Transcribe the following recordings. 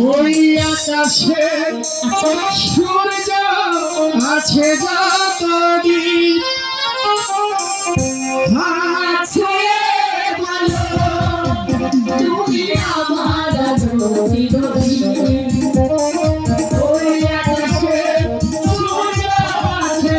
ওই আকাশে সূর্য আছে যতদিন আছে ভালো তুমি আমার ওই আকাশে সূর্য আছে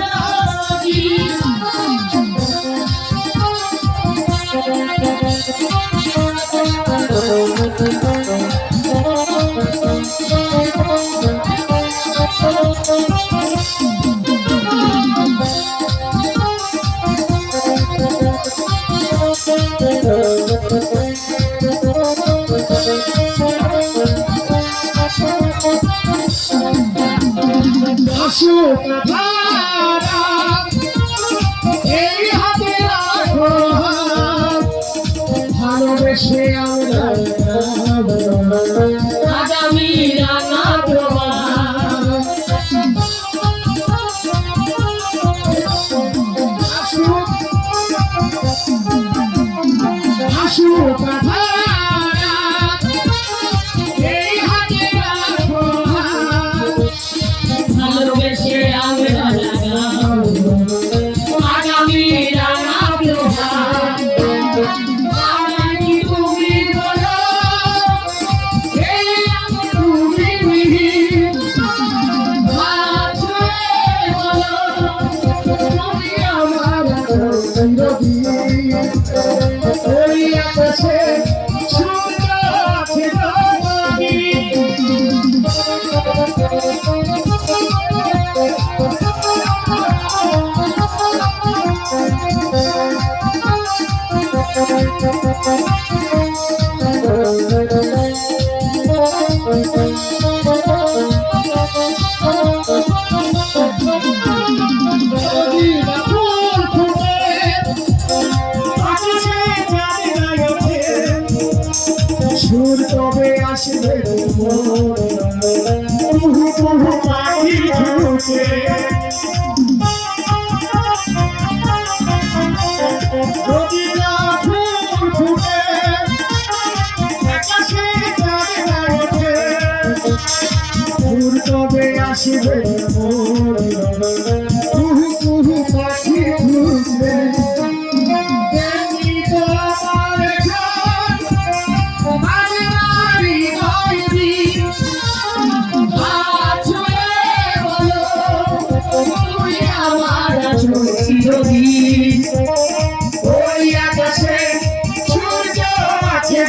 এই হাতে রাখো ভালোবেসে আমরা আগামী রাঙা আসুক এই হাতে রাখো ভালোবেসে আমরা আগামী রাঙা ওই আকাশে সূর্য আছে সুর তবে আসবে কুহু কুহু পাখি ঝুঁকে যদি না ফুল ফুটে আকাশে চাঁদ না ওঠে সুর তবে আসবে কুহু কুহু পাখি ঝুঁকে ওই আকাশে সূর্য আছে